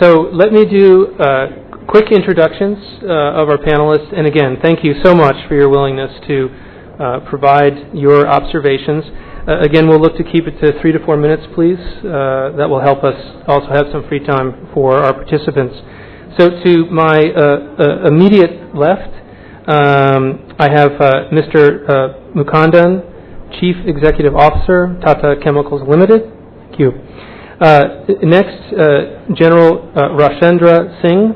So let me do quick introductions of our panelists. And again, thank you so much for your willingness to provide your observations. Again, we'll look to keep it to 3 to 4 minutes, please. That will help us also have some free time for our participants. So to my immediate left, I have Mr. Mukundan, Chief Executive Officer, Tata Chemicals Limited. Thank you. Next, General Rajendra Singh,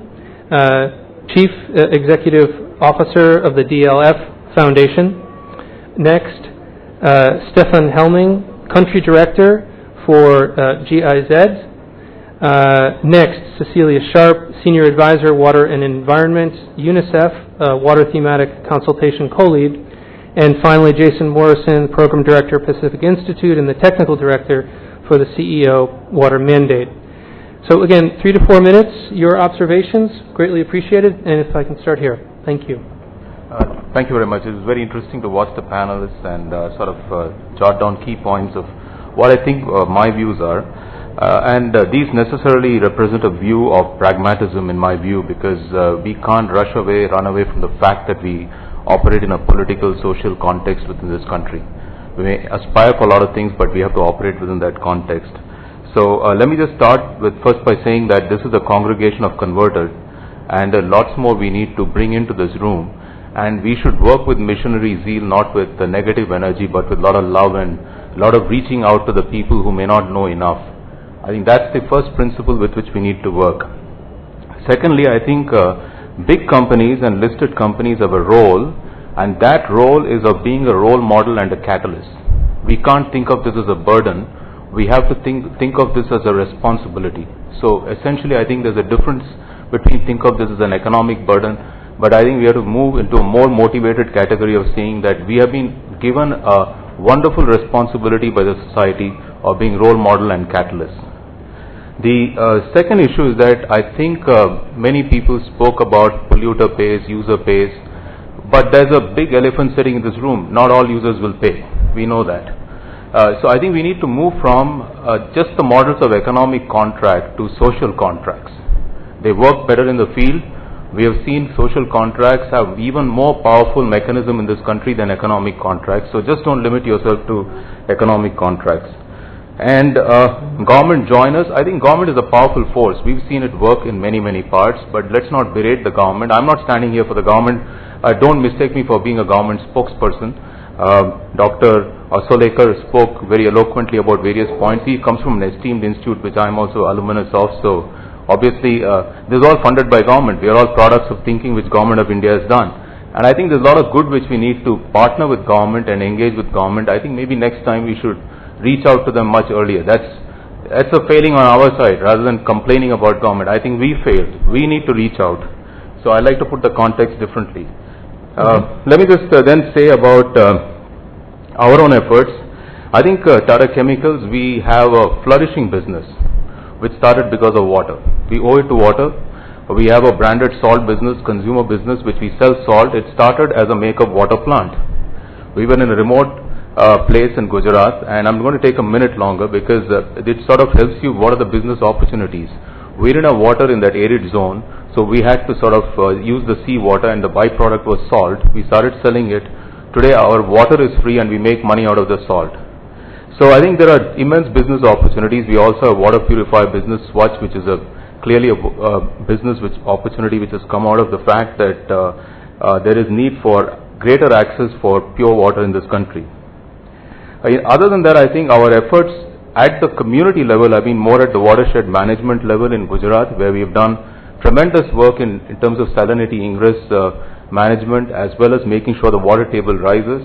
Chief Executive Officer of the DLF Foundation. Next, Stefan Helming, Country Director for GIZ. Next, Cecilia Scharp, Senior Advisor, Water and Environment, UNICEF, Water Thematic Consultation Co-Lead. And finally, Jason Morrison, Program Director, Pacific Institute, and the Technical Director for the CEO Water Mandate. So again, 3 to 4 minutes, your observations, greatly appreciated, and if I can start here. Thank you. Thank you very much. It was very interesting to watch the panelists and jot down key points of what I think my views are. These necessarily represent a view of pragmatism in my view, because we can't run away from the fact that we operate in a political, social context within this country. We may aspire for a lot of things, but we have to operate within that context. So let me just start with first by saying that this is a congregation of converted, and lots more we need to bring into this room. And we should work with missionary zeal, not with the negative energy, but with a lot of love and a lot of reaching out to the people who may not know enough. I think that's the first principle with which we need to work. Secondly, I think big companies and listed companies have a role, and that role is of being a role model and a catalyst. We can't think of this as a burden. We have to think of this as a responsibility. So essentially, I think there's a difference between think of this as an economic burden, but I think we have to move into a more motivated category of saying that we have been given a wonderful responsibility by the society of being role model and catalyst. The second issue is that I think many people spoke about polluter pays, user pays, but there's a big elephant sitting in this room. Not all users will pay. We know that. So I think we need to move from just the models of economic contract to social contracts. They work better in the field. We have seen social contracts have even more powerful mechanism in this country than economic contracts. So just don't limit yourself to economic contracts. And government join us. I think government is a powerful force. We've seen it work in many, many parts, but let's not berate the government. I'm not standing here for the government. Don't mistake me for being a government spokesperson. Dr. Asolekar spoke very eloquently about various points. He comes from an esteemed institute, which I'm also alumnus of. So obviously, this is all funded by government. We are all products of thinking which government of India has done. And I think there's a lot of good which we need to partner with government and engage with government. I think maybe next time we should reach out to them much earlier. That's a failing on our side rather than complaining about government. I think we failed. We need to reach out. So I like to put the context differently. Let me just then say about our own efforts. I think Tata Chemicals, we have a flourishing business which started because of water. We owe it to water. We have a branded salt business, consumer business, which we sell salt. It started as a make-up water plant. We were in a remote place in Gujarat, and I'm going to take a minute longer because it sort of helps you what are the business opportunities. We didn't have water in that arid zone, so we had to sort of use the sea water, and the byproduct was salt. We started selling it. Today our water is free and we make money out of the salt. So I think there are immense business opportunities. We also have water purifier business, Swatch, which is clearly a business opportunity which has come out of the fact that there is need for greater access for pure water in this country. Other than that, I think our efforts at the community level have been more at the watershed management level in Gujarat, where we have done tremendous work in terms of salinity ingress management, as well as making sure the water table rises.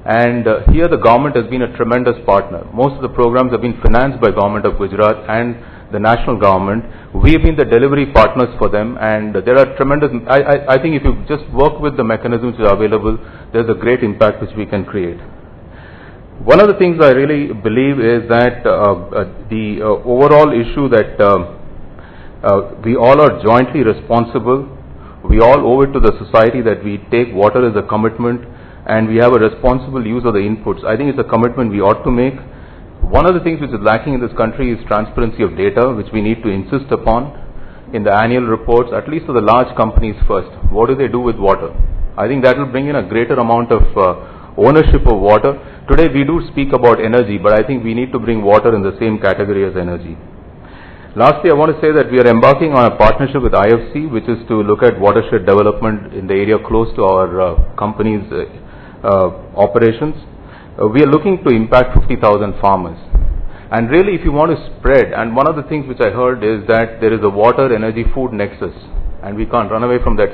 And here the government has been a tremendous partner. Most of the programs have been financed by government of Gujarat and the national government. We have been the delivery partners for them, and there are tremendous, I think if you just work with the mechanisms that are available, there's a great impact which we can create. One of the things I really believe is that the overall issue that we all are jointly responsible. We all owe it to the society that we take water as a commitment, and we have a responsible use of the inputs. I think it's a commitment we ought to make. One of the things which is lacking in this country is transparency of data, which we need to insist upon. in the annual reports, at least for the large companies first. What do they do with water? I think that will bring in a greater amount of ownership of water. Today we do speak about energy, but I think we need to bring water in the same category as energy. Lastly, I want to say that we are embarking on a partnership with IFC, which is to look at watershed development in the area close to our company's operations. We are looking to impact 50,000 farmers. And really, if you want to spread, and one of the things which I heard is that there is a water, energy, food nexus, and we can't run away from that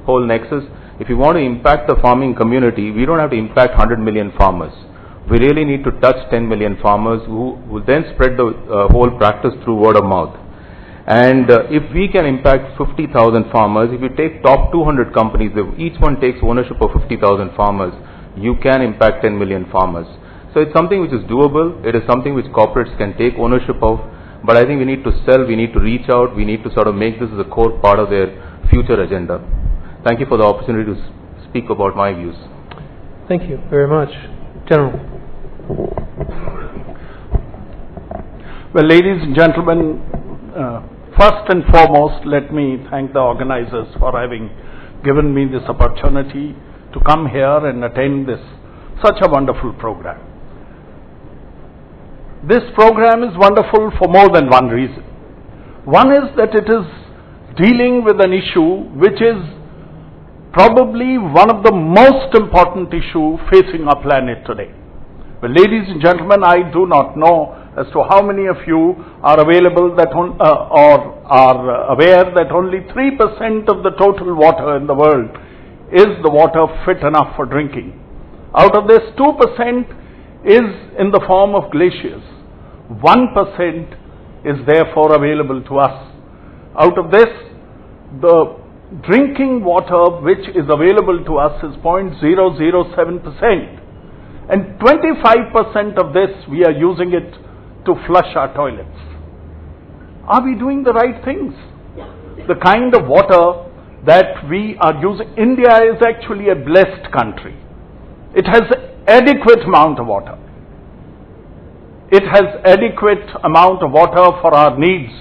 whole nexus. If you want to impact the farming community, we don't have to impact 100 million farmers. We really need to touch 10 million farmers who will then spread the whole practice through word of mouth. And if we can impact 50,000 farmers, if you take top 200 companies, if each one takes ownership of 50,000 farmers, you can impact 10 million farmers. So it's something which is doable. It is something which corporates can take ownership of. But I think we need to sell, we need to reach out, we need to sort of make this as a core part of their future agenda. Thank you for the opportunity to speak about my views. Thank you very much. General. Well, ladies and gentlemen, first and foremost, let me thank the organizers for having given me this opportunity to come here and attend such a wonderful program. This program is wonderful for more than one reason. One is that it is dealing with an issue which is probably one of the most important issues facing our planet today. Well, ladies and gentlemen, I do not know as to how many of you are available that or are aware that only 3% of the total water in the world is the water fit enough for drinking. Out of this, 2% is in the form of glaciers. 1% is therefore available to us. Out of this, the drinking water which is available to us is 0.007%. And 25% of this, we are using it to flush our toilets. Are we doing the right things? The kind of water that we are using, India is actually a blessed country. It has adequate amount of water. It has adequate amount of water for our needs,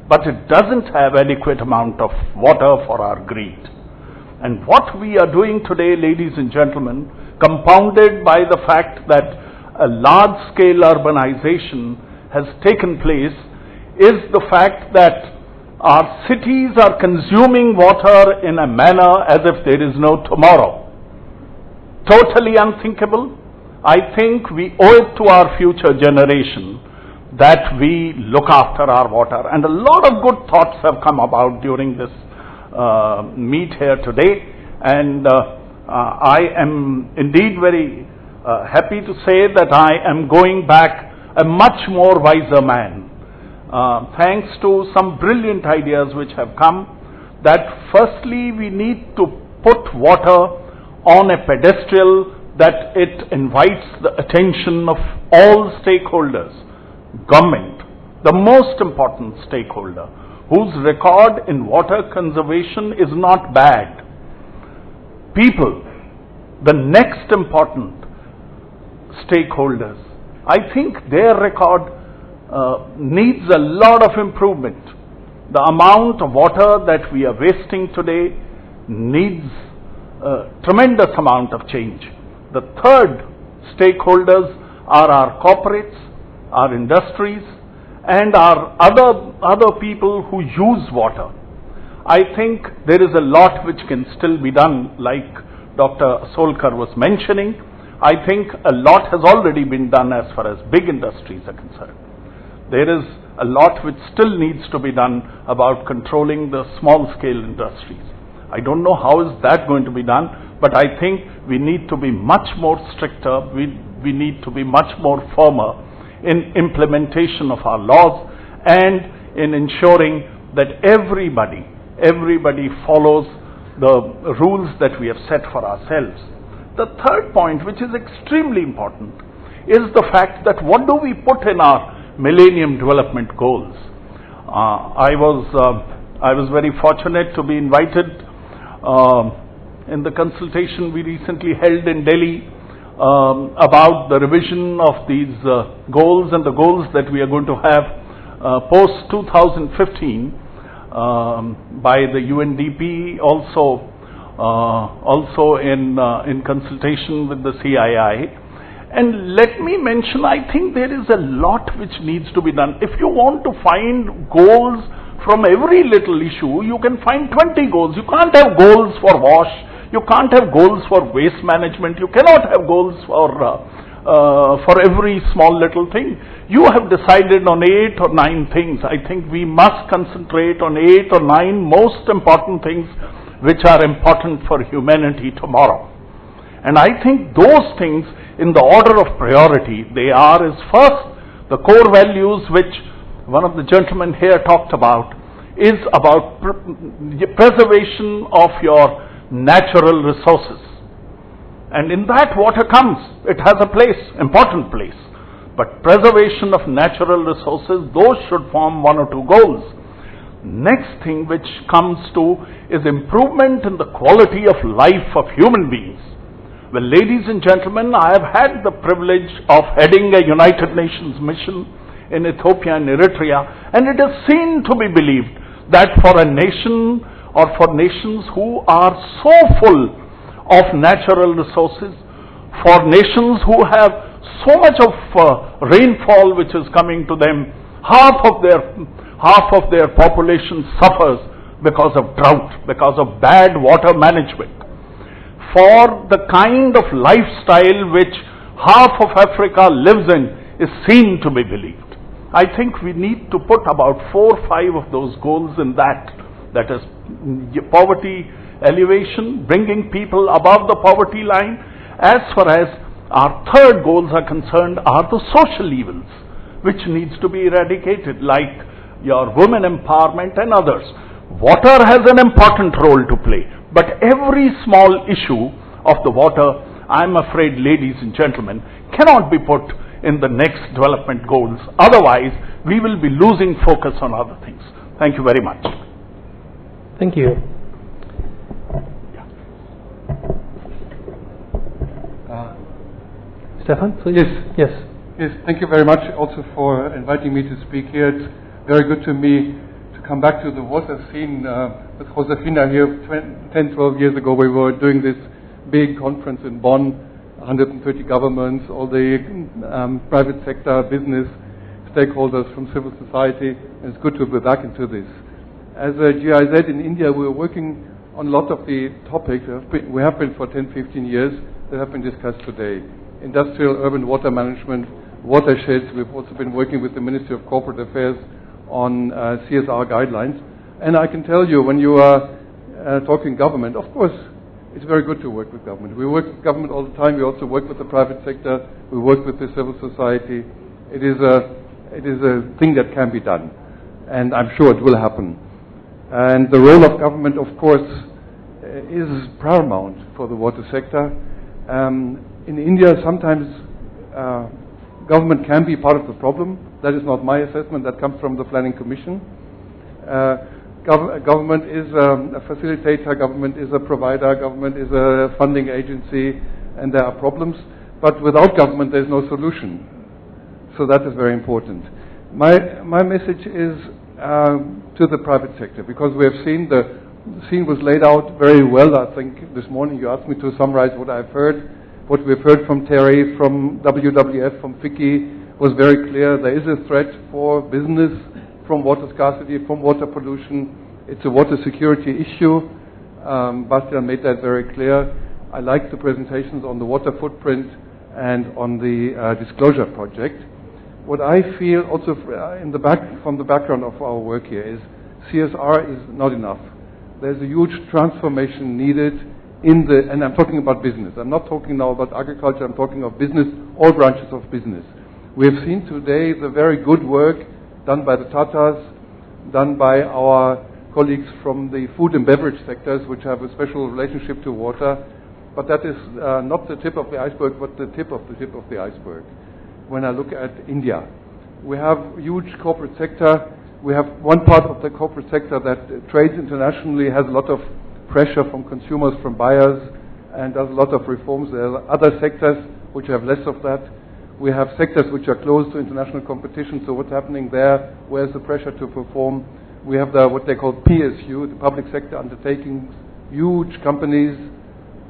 but it doesn't have adequate amount of water for our greed. And what we are doing today, ladies and gentlemen, compounded by the fact that a large-scale urbanization has taken place, is the fact that our cities are consuming water in a manner as if there is no tomorrow. Totally unthinkable. I think we owe it to our future generation that we look after our water. And a lot of good thoughts have come about during this meet here today. And I am indeed very happy to say that I am going back a much more wiser man. Thanks to some brilliant ideas which have come, that firstly we need to put water on a pedestal that it invites the attention of all stakeholders. Government, the most important stakeholder, whose record in water conservation is not bad. People, the next important stakeholders. I think their record needs a lot of improvement. The amount of water that we are wasting today needs a tremendous amount of change. The third stakeholders are our corporates, our industries, and our other people who use water. I think there is a lot which can still be done, like Dr. Solkar was mentioning. I think a lot has already been done as far as big industries are concerned. There is a lot which still needs to be done about controlling the small-scale industries. I don't know how is that going to be done, but I think we need to be much more stricter, we need to be much more firmer in implementation of our laws and in ensuring that everybody follows the rules that we have set for ourselves. The third point, which is extremely important, is the fact that what do we put in our Millennium Development Goals? I was very fortunate to be invited in the consultation we recently held in Delhi about the revision of these goals and the goals that we are going to have post-2015. by the UNDP, also in consultation with the CII. And let me mention, I think there is a lot which needs to be done. If you want to find goals from every little issue, you can find 20 goals. You can't have goals for wash. You can't have goals for waste management. You cannot have goals for every small little thing. You have decided on 8 or 9 things. I think we must concentrate on 8 or 9 most important things which are important for humanity tomorrow. And I think those things, in the order of priority, they are is first the core values which one of the gentlemen here talked about, is about preservation of your natural resources. And in that water comes, it has a place, important place. But preservation of natural resources, those should form 1 or 2 goals. Next thing which comes to is improvement in the quality of life of human beings. Well, ladies and gentlemen, I have had the privilege of heading a United Nations mission in Ethiopia and Eritrea, and it is seen to be believed that for a nation or for nations who are so full of natural resources, for nations who have so much of rainfall which is coming to them, half of their population suffers because of drought, because of bad water management. For the kind of lifestyle which half of Africa lives in is seen to be believed. I think we need to put about 4 or 5 of those goals in that. That is poverty elevation, bringing people above the poverty line. As far as our third goals are concerned, are the social evils which needs to be eradicated, like your women empowerment and others. Water has an important role to play. But every small issue of the water, I'm afraid, ladies and gentlemen, cannot be put in the next development goals. Otherwise, we will be losing focus on other things. Thank you very much. Thank you. Stefan, please. Yes. Yes, thank you very much also for inviting me to speak here. It's very good to me to come back to the water scene. With Josefina here 10, 12 years ago, we were doing this big conference in Bonn, 130 governments, all the private sector, business, stakeholders from civil society, and it's good to be back into this. As a GIZ in India, we were working on a lot of the topics. We have been for 10, 15 years that have been discussed today. Industrial, urban water management, watersheds. We've also been working with the Ministry of Corporate Affairs on CSR guidelines. And I can tell you, when you are talking government, of course, it's very good to work with government. We work with government all the time. We also work with the private sector. We work with the civil society. It is a thing that can be done. And I'm sure it will happen. And the role of government, of course, is paramount for the water sector. In India, sometimes government can be part of the problem. That is not my assessment. That comes from the Planning Commission. Government is a facilitator, government is a provider, government is a funding agency, and there are problems. But without government, there's no solution. So that is very important. My message is to the private sector, because we have seen the scene was laid out very well. I think this morning you asked me to summarize what I've heard. What we've heard from Terry, from WWF, from FICCI was very clear. There is a threat for business from water scarcity, from water pollution. It's a water security issue. Bastian made that very clear. I like the presentations on the water footprint and on the disclosure project. What I feel also from the background of our work here is CSR is not enough. There's a huge transformation needed and I'm talking about business. I'm not talking now about agriculture, I'm talking of business, all branches of business. We have seen today the very good work done by the Tatas, done by our colleagues from the food and beverage sectors, which have a special relationship to water. But that is not the tip of the iceberg, but the tip of the iceberg. When I look at India, we have huge corporate sector. We have one part of the corporate sector that trades internationally, has a lot of pressure from consumers, from buyers, and does a lot of reforms. There are other sectors which have less of that. We have sectors which are closed to international competition, so what's happening there? Where's the pressure to perform? We have what they call PSU, the public sector undertakings, huge companies.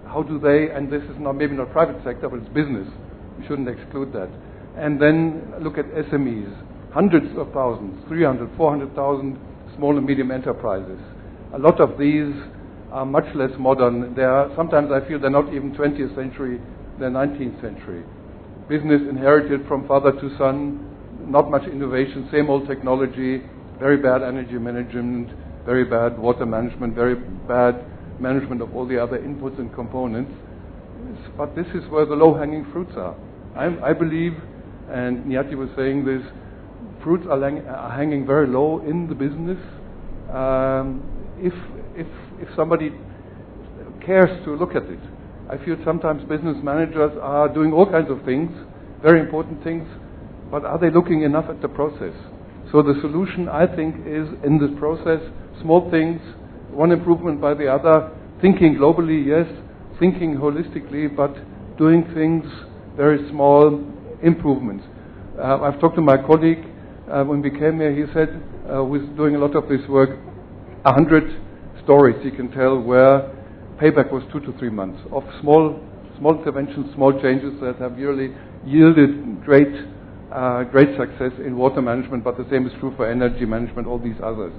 How do they, and this is maybe not private sector, but it's business. We shouldn't exclude that. And then look at SMEs, hundreds of thousands, 300, 400,000 small and medium enterprises. A lot of these are much less modern. They are, sometimes I feel they're not even 20th century, they're 19th century. Business inherited from father to son, not much innovation, same old technology, very bad energy management, very bad water management, very bad management of all the other inputs and components. But this is where the low-hanging fruits are. I believe, and Nyati was saying this, fruits are hanging very low in the business. If somebody cares to look at it. I feel sometimes business managers are doing all kinds of things, very important things, but are they looking enough at the process? So the solution, I think, is in this process, small things, one improvement by the other, thinking globally, yes, thinking holistically, but doing things, very small improvements. I've talked to my colleague when we came here. He said, who's doing a lot of this work, 100 stories he can tell where payback was 2 to 3 months of small interventions, small changes that have really yielded great success in water management, but the same is true for energy management, all these others.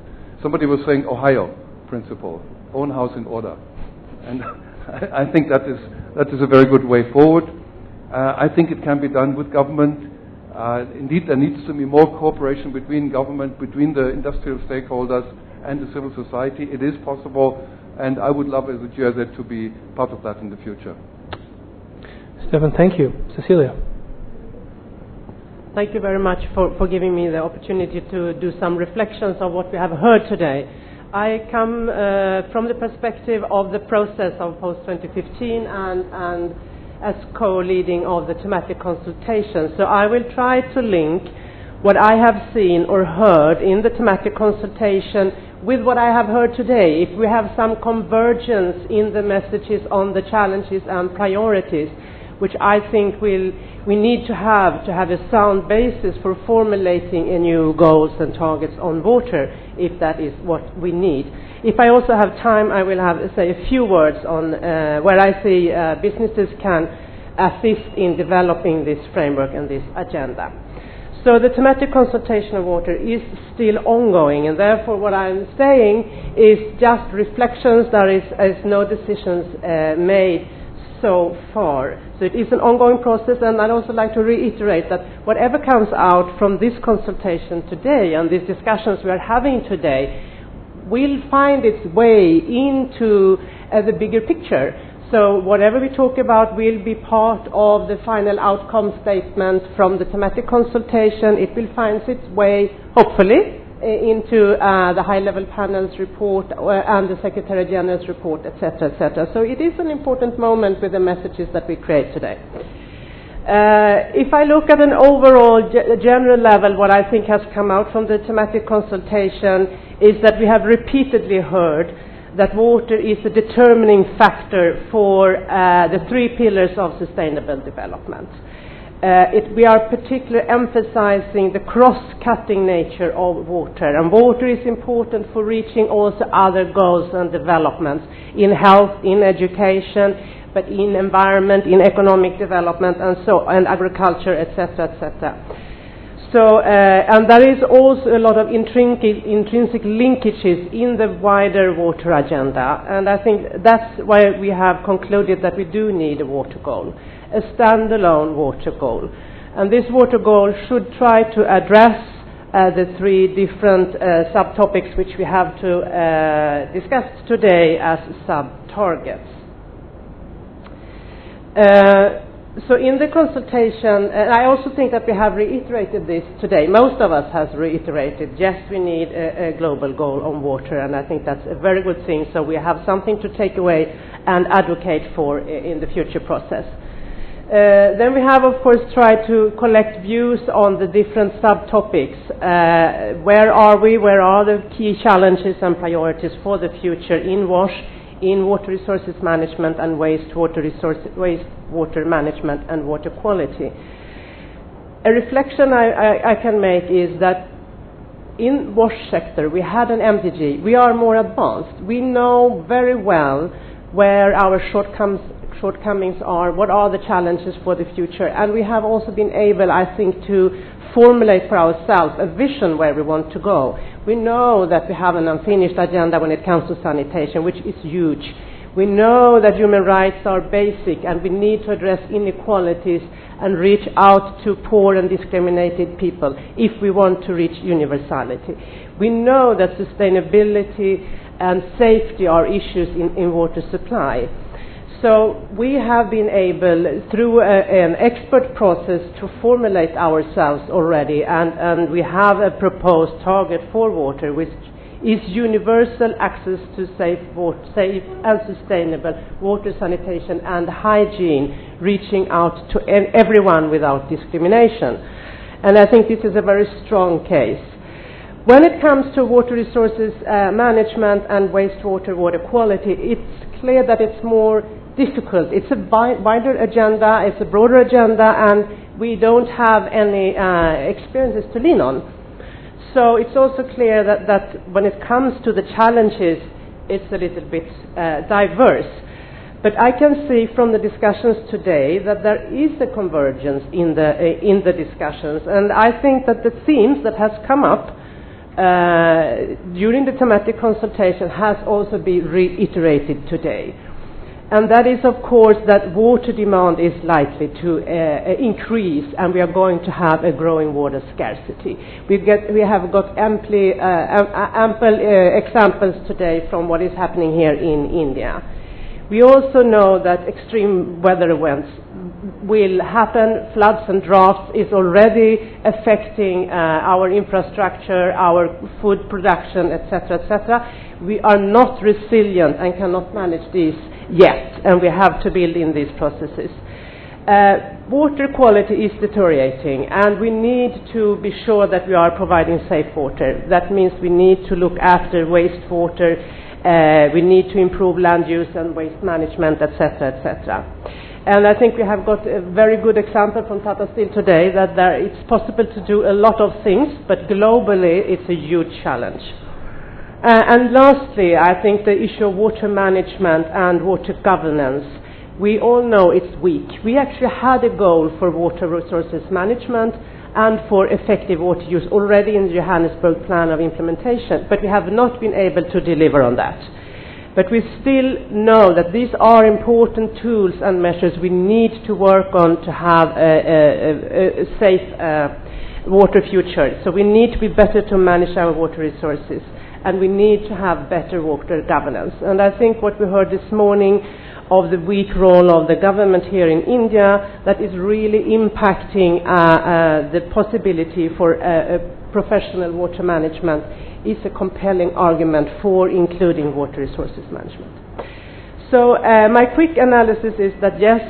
Somebody was saying Ohio principle, own house in order. And I think that is a very good way forward. I think it can be done with government. Indeed, there needs to be more cooperation between government, between the industrial stakeholders and the civil society. It is possible, and I would love as a GIZ to be part of that in the future. Stefan, thank you. Cecilia. Thank you very much for giving me the opportunity to do some reflections of what we have heard today. I come from the perspective of the process of Post-2015 and as co-leading of the Thematic Consultation. So I will try to link what I have seen or heard in the Thematic Consultation with what I have heard today. If we have some convergence in the messages on the challenges and priorities, which I think we need to have a sound basis for formulating a new goals and targets on water, if that is what we need. If I also have time, I will say a few words on where I see businesses can assist in developing this framework and this agenda. So the thematic consultation of water is still ongoing, and therefore what I'm saying is just reflections. There is no decisions made so far. So it is an ongoing process, and I'd also like to reiterate that whatever comes out from this consultation today and these discussions we are having today will find its way into the bigger picture. So whatever we talk about will be part of the final outcome statement from the thematic consultation. It will find its way, hopefully, into the high-level panel's report and the Secretary General's report, etc., etc. So it is an important moment with the messages that we create today. If I look at an overall general level, what I think has come out from the thematic consultation is that we have repeatedly heard that water is a determining factor for the 3 pillars of sustainable development. We are particularly emphasizing the cross-cutting nature of water, and water is important for reaching also other goals and developments in health, in education, but in environment, in economic development, and agriculture, etc., etc. So, and there is also a lot of intrinsic linkages in the wider water agenda, and I think that's why we have concluded that we do need a water goal, a standalone water goal. And this water goal should try to address the 3 different subtopics which we have to discuss today as sub-targets. So in the consultation, I also think that we have reiterated this today. Most of us has reiterated, yes, we need a global goal on water, and I think that's a very good thing. So we have something to take away and advocate for in the future process. Then we have, of course, tried to collect views on the different subtopics. Where are we? Where are the key challenges and priorities for the future in WASH, in water resources management and wastewater management and water quality? A reflection I can make is that in wash sector, we had an MDG. We are more advanced. We know very well where our shortcomings are, what are the challenges for the future, and we have also been able, I think, to formulate for ourselves a vision where we want to go. We know that we have an unfinished agenda when it comes to sanitation, which is huge. We know that human rights are basic, and we need to address inequalities and reach out to poor and discriminated people if we want to reach universality. We know that sustainability and safety are issues in water supply. So we have been able, through an expert process, to formulate ourselves already, and we have a proposed target for water, which is universal access to safe and sustainable water, sanitation and hygiene, reaching out to everyone without discrimination. And I think this is a very strong case. When it comes to water resources management and wastewater water quality, it's clear that it's more difficult. It's a wider agenda, it's a broader agenda, and we don't have any experiences to lean on. So it's also clear that when it comes to the challenges, it's a little bit diverse. But I can see from the discussions today that there is a convergence in the discussions, and I think that the themes that has come up during the thematic consultation has also been reiterated today. And that is, of course, that water demand is likely to increase, and we are going to have a growing water scarcity. We have got ample examples today from what is happening here in India. We also know that extreme weather events will happen. Floods and droughts is already affecting our infrastructure, our food production, etc., etc. We are not resilient and cannot manage these yet, and we have to build in these processes. Water quality is deteriorating, and we need to be sure that we are providing safe water. That means we need to look after wastewater, we need to improve land use and waste management, etc., etc. And I think we have got a very good example from Tata still today that it's possible to do a lot of things, but globally it's a huge challenge. And lastly, I think the issue of water management and water governance, we all know it's weak. We actually had a goal for water resources management and for effective water use already in the Johannesburg Plan of Implementation, but we have not been able to deliver on that. But we still know that these are important tools and measures we need to work on to have a safe water future. So we need to be better to manage our water resources, and we need to have better water governance. And I think what we heard this morning of the weak role of the government here in India, that is really impacting the possibility for professional water management, is a compelling argument for including water resources management. So my quick analysis is that yes,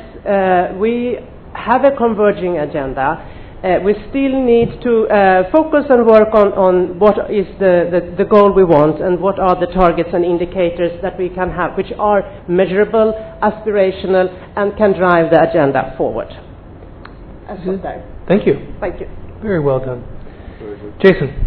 we have a converging agenda. We still need to focus and work on what is the goal we want, and what are the targets and indicators that we can have, which are measurable, aspirational, and can drive the agenda forward. Thank you. Thank you. Very well done. Jason.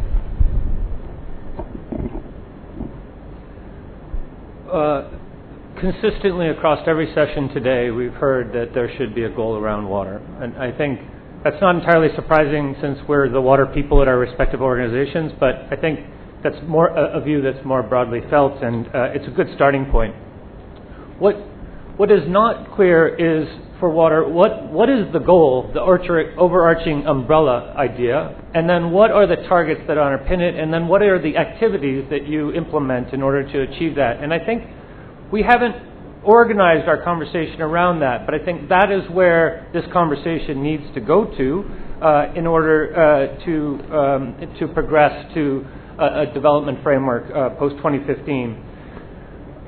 Consistently across every session today, we've heard that there should be a goal around water. And I think that's not entirely surprising, since we're the water people at our respective organizations, but I think that's more a view that's more broadly felt, and it's a good starting point. What is not clear is, for water, what is the goal, the overarching umbrella idea, and then what are the targets that underpin it, and then what are the activities that you implement in order to achieve that? And I think we haven't organized our conversation around that, but I think that is where this conversation needs to go to in order to progress to a development framework post-2015.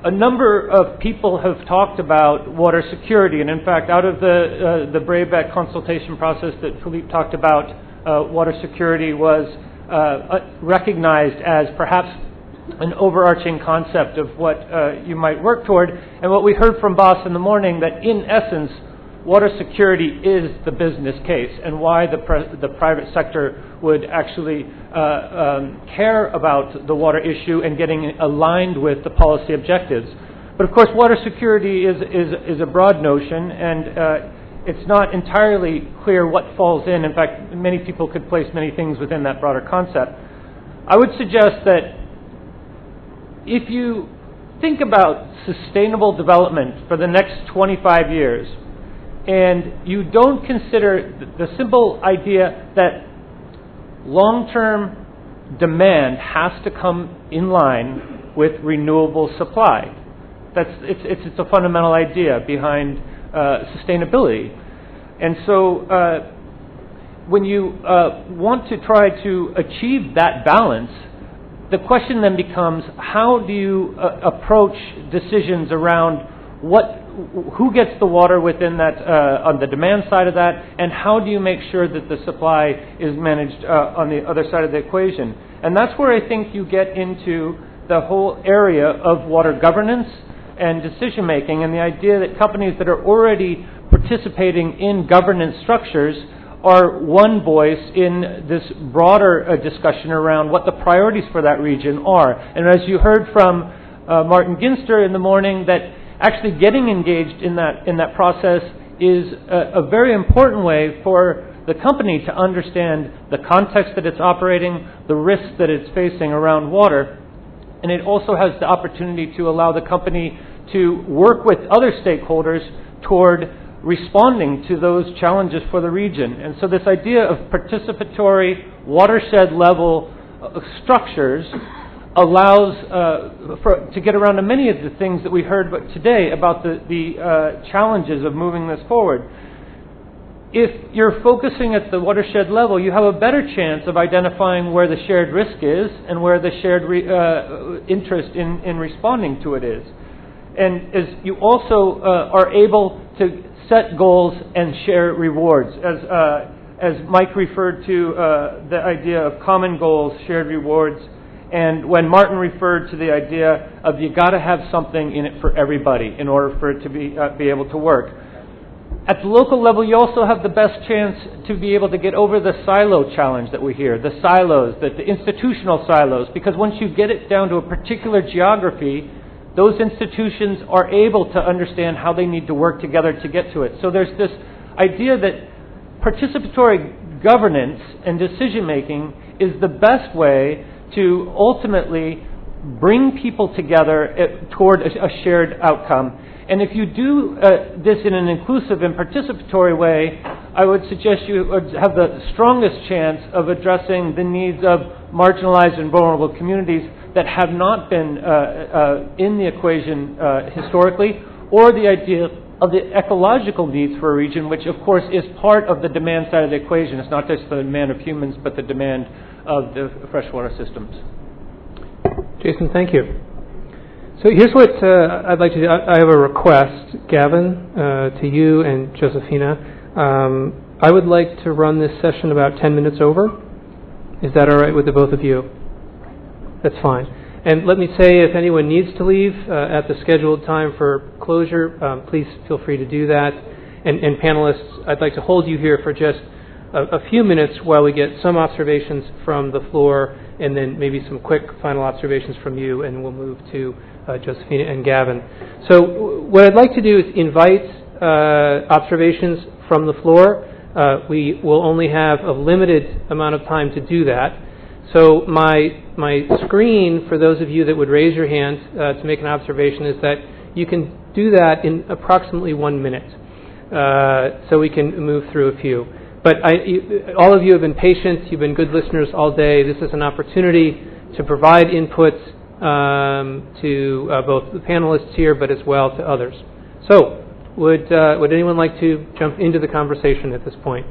A number of people have talked about water security, and in fact, out of the Breivik consultation process that Philippe talked about, water security was recognized as perhaps an overarching concept of what you might work toward. And what we heard from Bas in the morning, that in essence, water security is the business case and why the private sector would actually care about the water issue and getting aligned with the policy objectives. But of course, water security is a broad notion, and it's not entirely clear what falls in. In fact, many people could place many things within that broader concept. I would suggest that if you think about sustainable development for the next 25 years, and you don't consider the simple idea that long-term demand has to come in line with renewable supply. It's a fundamental idea behind sustainability. And so when you want to try to achieve that balance, the question then becomes, how do you approach decisions around who gets the water within that, on the demand side of that, and how do you make sure that the supply is managed on the other side of the equation? And that's where I think you get into the whole area of water governance and decision making, and the idea that companies that are already participating in governance structures are one voice in this broader discussion around what the priorities for that region are. And as you heard from Martin Ginster in the morning, that actually getting engaged in that process is a very important way for the company to understand the context that it's operating, the risks that it's facing around water, and it also has the opportunity to allow the company to work with other stakeholders toward responding to those challenges for the region. And so this idea of participatory watershed level structures allows to get around to many of the things that we heard today about the challenges of moving this forward. If you're focusing at the watershed level, you have a better chance of identifying where the shared risk is and where the shared interest in responding to it is. And as you also are able to set goals and share rewards, as Mike referred to the idea of common goals, shared rewards, and when Martin referred to the idea of you got to have something in it for everybody in order for it to be able to work. At the local level, you also have the best chance to be able to get over the silo challenge that we hear, the silos, the institutional silos, because once you get it down to a particular geography, those institutions are able to understand how they need to work together to get to it. So there's this idea that participatory governance and decision making is the best way to ultimately bring people together toward a shared outcome. And if you do this in an inclusive and participatory way, I would suggest you would have the strongest chance of addressing the needs of marginalized and vulnerable communities that have not been in the equation historically, or the idea of the ecological needs for a region, which of course is part of the demand side of the equation. It's not just the demand of humans, but the demand of the freshwater systems. Jason, thank you. So here's what I'd like to do. I have a request, Gavin, to you and Josefina. I would like to run this session about 10 minutes over. Is that all right with the both of you? That's fine. And let me say, if anyone needs to leave at the scheduled time for closure, please feel free to do that. And panelists, I'd like to hold you here for just a few minutes while we get some observations from the floor and then maybe some quick final observations from you, and we'll move to Josefina and Gavin. So what I'd like to do is invite observations from the floor. We will only have a limited amount of time to do that. So my screen, for those of you that would raise your hand to make an observation, is that you can do that in approximately 1 minute. So we can move through a few. But all of you have been patient. You've been good listeners all day. This is an opportunity to provide input to both the panelists here, but as well to others. So, would anyone like to jump into the conversation at this point?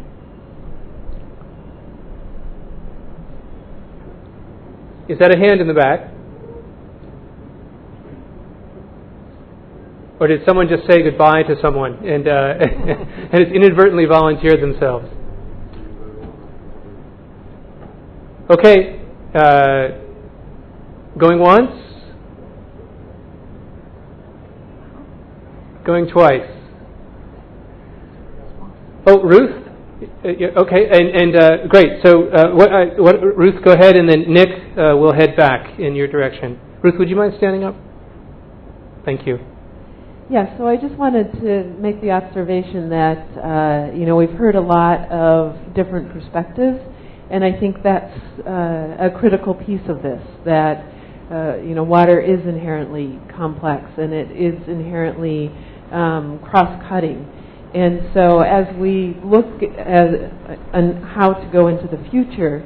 Is that a hand in the back? Or did someone just say goodbye to someone and has inadvertently volunteered themselves? Okay, going once, going twice. Oh, Ruth? Okay, and great. So, Ruth, go ahead, and then Nick will head back in your direction. Ruth, would you mind standing up? Thank you. Yeah, so I just wanted to make the observation that, we've heard a lot of different perspectives, and I think that's a critical piece of this, that, water is inherently complex, and it is inherently cross-cutting. And so as we look on how to go into the future,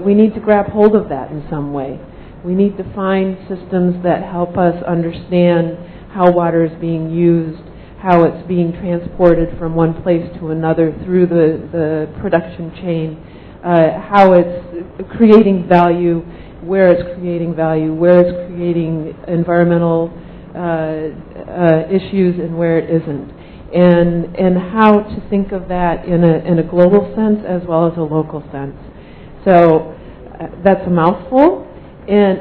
we need to grab hold of that in some way. We need to find systems that help us understand how water is being used, how it's being transported from one place to another through the production chain, how it's creating value, where it's creating value, where it's creating environmental issues and where it isn't. And how to think of that in a global sense as well as a local sense. So that's a mouthful,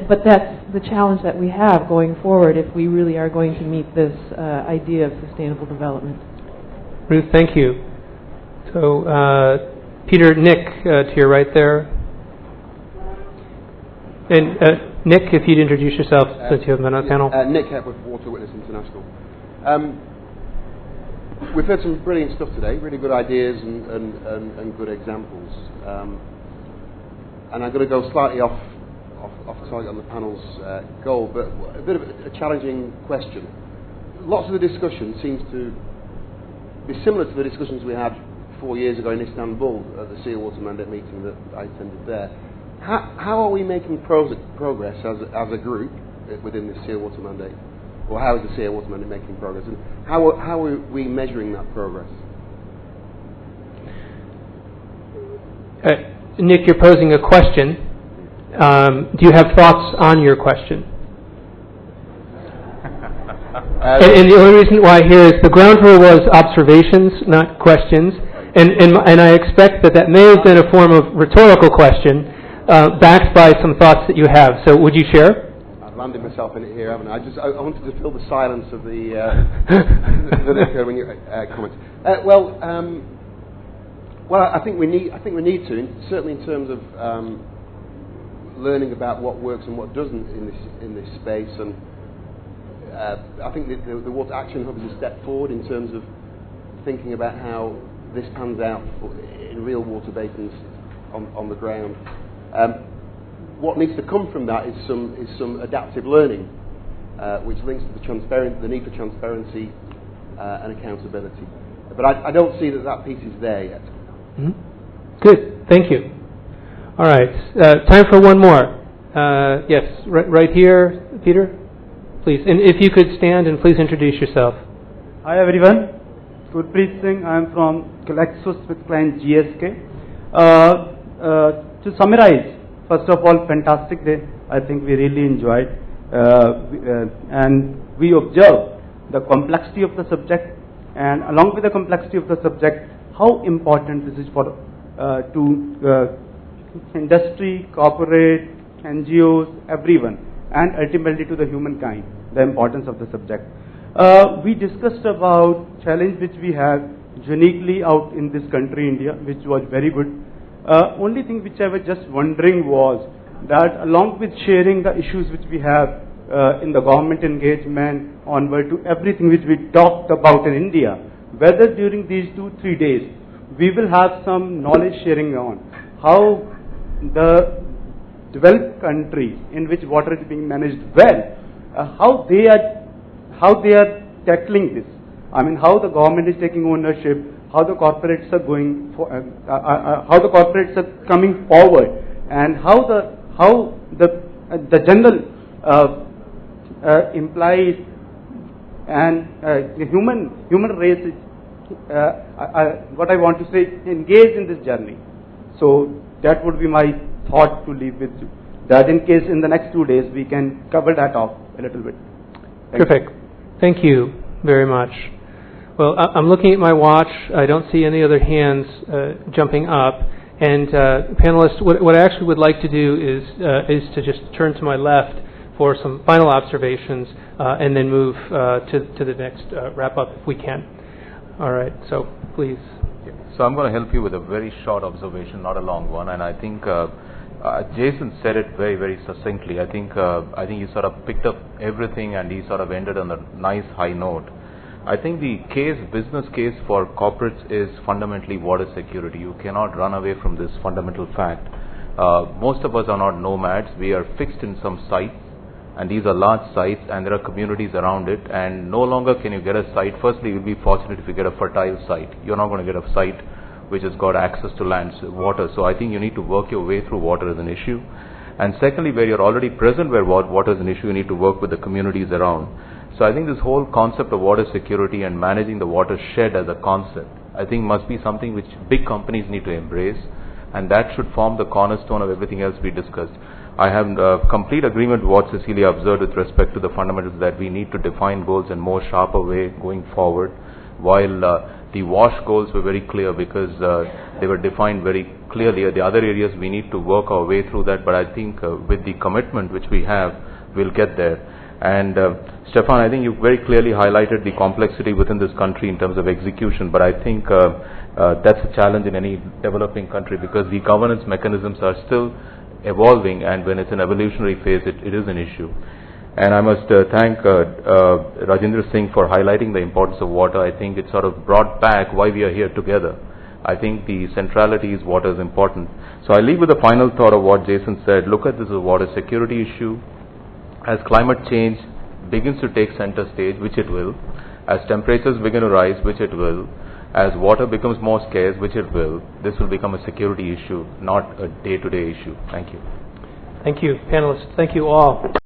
but that's the challenge that we have going forward if we really are going to meet this idea of sustainable development. Ruth, thank you. So, Peter, Nick, to your right there. And Nick, if you'd introduce yourself since you haven't been on the panel. Nick Hepworth, Water Witness International. We've heard some brilliant stuff today, really good ideas and good examples. And I'm going to go slightly off target on the panel's goal, but a bit of a challenging question. Lots of the discussion seems to be similar to the discussions we had 4 years ago in Istanbul at the Sea Water Mandate meeting that I attended there. How are we making progress as a group within the Sea Water Mandate? Or how is the Sea Water Mandate making progress? And how are we measuring that progress? Nick, you're posing a question. Do you have thoughts on your question? And the only reason why here is the ground rule was observations, not questions. And I expect that may have been a form of rhetorical question backed by some thoughts that you have. So would you share? I've landed myself in it here, haven't I? I wanted to fill the silence of the that occurred when you commented. Well, I think we need to, certainly in terms of learning about what works and what doesn't in this space. And I think the Water Action Hub is a step forward in terms of thinking about how this pans out in real water basins on the ground. What needs to come from that is some adaptive learning, which links to the need for transparency and accountability. But I don't see that piece is there yet. Mm-hmm. Good, thank you. All right, time for one more. Yes, right here, Peter, please. And if you could stand and please introduce yourself. Hi everyone, Gurpreet Singh. I am from Galexus with client GSK. To summarize, first of all, fantastic day. I think we really enjoyed, and we observed the complexity of the subject, and along with the complexity of the subject, how important this is for to industry, corporate, NGOs, everyone, and ultimately to the humankind, the importance of the subject. We discussed about challenge which we have uniquely out in this country, India, which was very good. Only thing which I was just wondering was that along with sharing the issues which we have in the government engagement onward to everything which we talked about in India, whether during these 2-3 days we will have some knowledge sharing on how the developed countries in which water is being managed well, how they are tackling this. I mean, how the government is taking ownership, how the corporates are going for, how the corporates are coming forward, and how the general implies and the human race is what I want to say, engaged in this journey. So that would be my thought to leave with you. That in case in the next 2 days we can cover that off a little bit. Terrific. Thank you very much. Well, I'm looking at my watch. I don't see any other hands jumping up. And panelists, what I actually would like to do is to just turn to my left for some final observations and then move to the next wrap-up if we can. All right, so please. So I'm going to help you with a very short observation, not a long one. And I think Jason said it very, very succinctly. I think he sort of picked up everything and he sort of ended on a nice high note. I think the business case for corporates is fundamentally water security. You cannot run away from this fundamental fact. Most of us are not nomads. We are fixed in some sites, and these are large sites, and there are communities around it, and no longer can you get a site. Firstly, you'll be fortunate if you get a fertile site. You're not going to get a site which has got access to land, water. So I think you need to work your way through water as an issue. And secondly, where you're already present where water is an issue, you need to work with the communities around. So I think this whole concept of water security and managing the watershed as a concept, I think must be something which big companies need to embrace, and that should form the cornerstone of everything else we discussed. I have complete agreement with what Cecilia observed with respect to the fundamentals that we need to define goals in more sharper way going forward, while the WASH goals were very clear because they were defined very clearly. The other areas we need to work our way through that, but I think with the commitment which we have, we'll get there. And Stefan, I think you very clearly highlighted the complexity within this country in terms of execution, but I think that's a challenge in any developing country because the governance mechanisms are still evolving, and when it's an evolutionary phase, it is an issue. And I must thank Rajendra Singh for highlighting the importance of water. I think it sort of brought back why we are here together. I think the centrality is water is important. So I leave with the final thought of what Jason said. Look at this as a water security issue. As climate change begins to take center stage, which it will, as temperatures begin to rise, which it will, as water becomes more scarce, which it will, this will become a security issue, not a day-to-day issue. Thank you. Thank you, panelists. Thank you all.